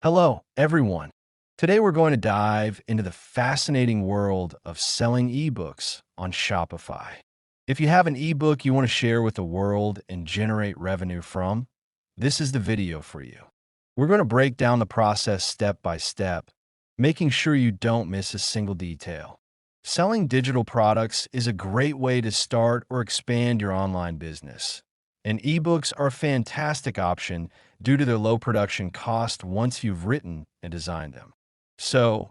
Hello, everyone. Today we're going to dive into the fascinating world of selling ebooks on Shopify. If you have an ebook you want to share with the world and generate revenue from, this is the video for you. We're going to break down the process step by step, making sure you don't miss a single detail. Selling digital products is a great way to start or expand your online business, and ebooks are a fantastic option due to their low production cost once you've written and designed them. So,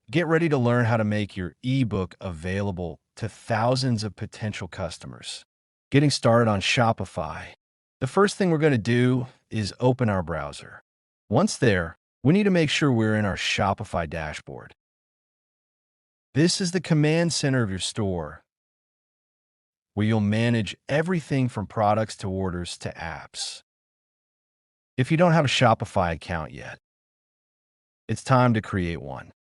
get ready to learn how to make your ebook available to thousands of potential customers. Getting started on Shopify. The first thing we're going to do is open our browser. Once there, we need to make sure we're in our Shopify dashboard. This is the command center of your store, where you'll manage everything from products to orders to apps. If you don't have a Shopify account yet, it's time to create one.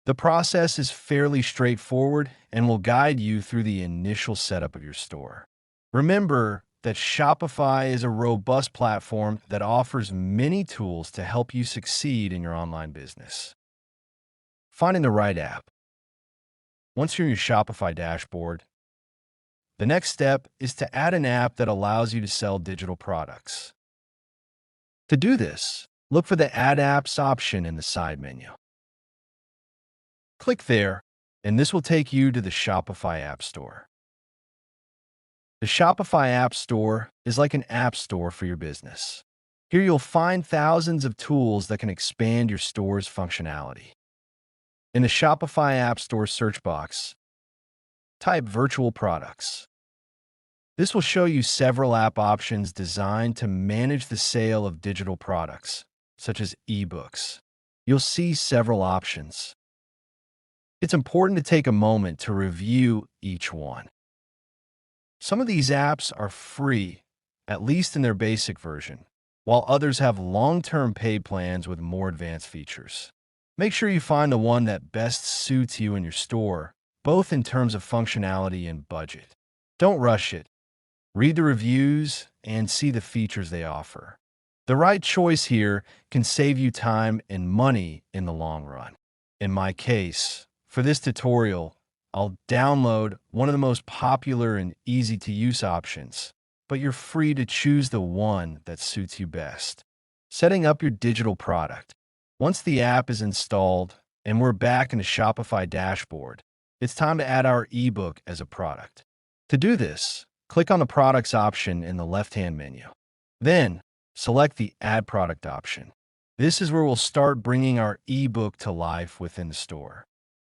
The process is fairly straightforward and will guide you through the initial setup of your store. Remember that Shopify is a robust platform that offers many tools to help you succeed in your online business. Finding the right app. Once you're in your Shopify dashboard, the next step is to add an app that allows you to sell digital products. To do this, look for the Add Apps option in the side menu. Click there, and this will take you to the Shopify App Store. The Shopify App Store is like an app store for your business. Here you'll find thousands of tools that can expand your store's functionality. In the Shopify App Store search box, type Virtual Products. This will show you several app options designed to manage the sale of digital products, such as ebooks. You'll see several options. It's important to take a moment to review each one. Some of these apps are free, at least in their basic version, while others have long-term paid plans with more advanced features. Make sure you find the one that best suits you in your store, both in terms of functionality and budget. Don't rush it. Read the reviews and see the features they offer. The right choice here can save you time and money in the long run. In my case, for this tutorial, I'll download one of the most popular and easy-to-use options, but you're free to choose the one that suits you best. Setting up your digital product. Once the app is installed and we're back in the Shopify dashboard, it's time to add our ebook as a product. To do this, click on the Products option in the left-hand menu. Then, select the Add Product option. This is where we'll start bringing our ebook to life within the store.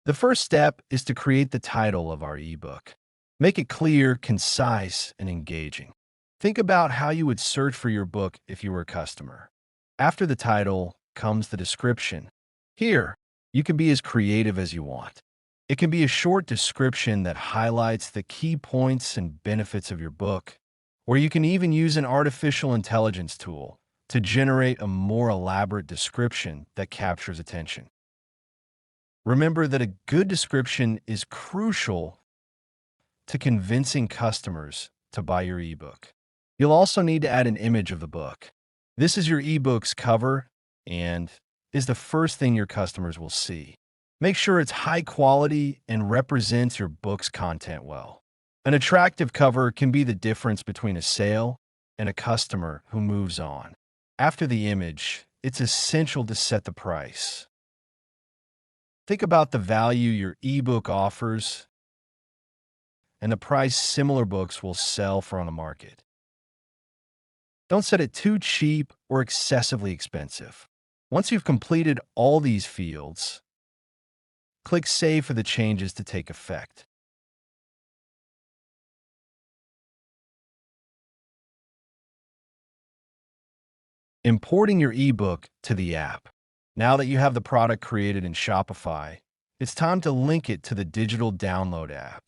The first step is to create the title of our ebook. Make it clear, concise, and engaging. Think about how you would search for your book if you were a customer. After the title comes the description. Here, you can be as creative as you want. It can be a short description that highlights the key points and benefits of your book, or you can even use an artificial intelligence tool to generate a more elaborate description that captures attention. Remember that a good description is crucial to convincing customers to buy your ebook. You'll also need to add an image of the book. This is your ebook's cover and is the first thing your customers will see. Make sure it's high quality and represents your book's content well. An attractive cover can be the difference between a sale and a customer who moves on. After the image, it's essential to set the price. Think about the value your ebook offers and the price similar books will sell for on the market. Don't set it too cheap or excessively expensive. Once you've completed all these fields, click Save for the changes to take effect. Importing your ebook to the app. Now that you have the product created in Shopify, it's time to link it to the digital download app.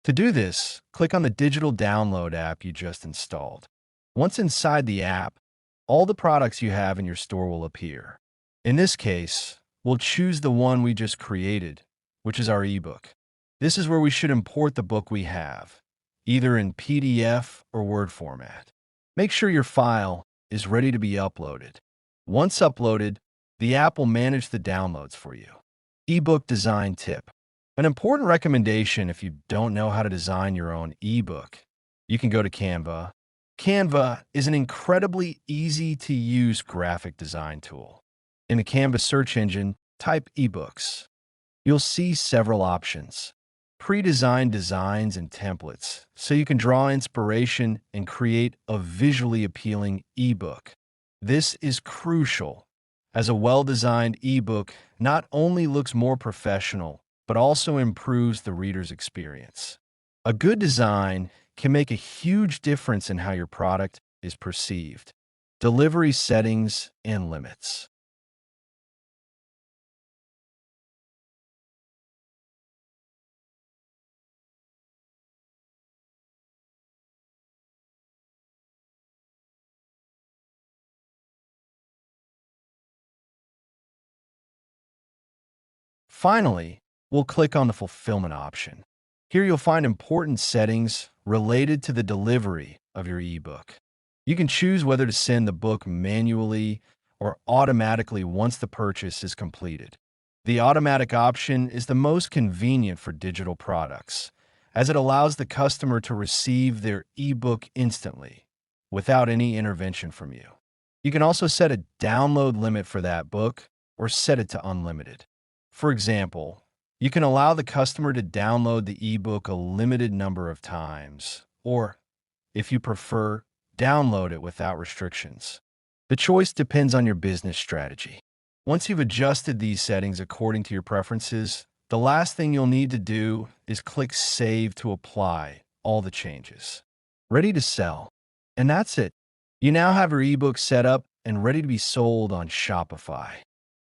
To do this, click on the digital download app you just installed. Once inside the app, all the products you have in your store will appear. In this case, we'll choose the one we just created, which is our ebook. This is where we should import the book we have, either in PDF or Word format. Make sure your file is ready to be uploaded. Once uploaded, The app will manage the downloads for you. Ebook design tip. An important recommendation if you don't know how to design your own ebook, you can go to Canva. Canva is an incredibly easy-to-use graphic design tool. In the Canva search engine, type ebooks. You'll see several options. Pre-designed designs and templates, so you can draw inspiration and create a visually appealing ebook. This is crucial, as a well-designed ebook not only looks more professional, but also improves the reader's experience. A good design can make a huge difference in how your product is perceived. Delivery settings and limits. Finally, we'll click on the fulfillment option. Here you'll find important settings related to the delivery of your ebook. You can choose whether to send the book manually or automatically once the purchase is completed. The automatic option is the most convenient for digital products, as it allows the customer to receive their ebook instantly, without any intervention from you. You can also set a download limit for that book or set it to unlimited. For example, you can allow the customer to download the ebook a limited number of times, or, if you prefer, download it without restrictions. The choice depends on your business strategy. Once you've adjusted these settings according to your preferences, the last thing you'll need to do is click Save to apply all the changes. Ready to sell. And that's it. You now have your ebook set up and ready to be sold on Shopify.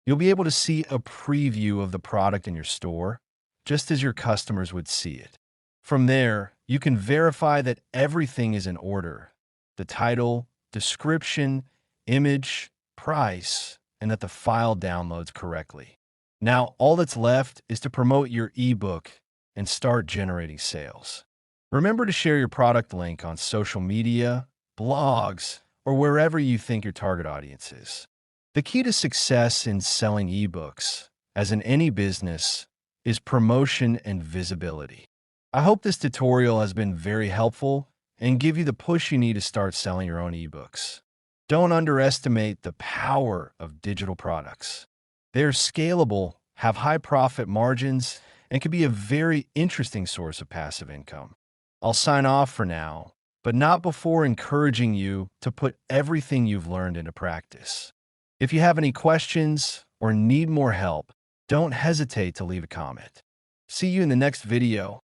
You'll be able to see a preview of the product in your store, just as your customers would see it. From there, you can verify that everything is in order: the title, description, image, price, and that the file downloads correctly. Now, all that's left is to promote your ebook and start generating sales. Remember to share your product link on social media, blogs, or wherever you think your target audience is. The key to success in selling ebooks, as in any business, is promotion and visibility. I hope this tutorial has been very helpful and give you the push you need to start selling your own ebooks. Don't underestimate the power of digital products. They're scalable, have high profit margins, and can be a very interesting source of passive income. I'll sign off for now, but not before encouraging you to put everything you've learned into practice. If you have any questions or need more help, don't hesitate to leave a comment. See you in the next video.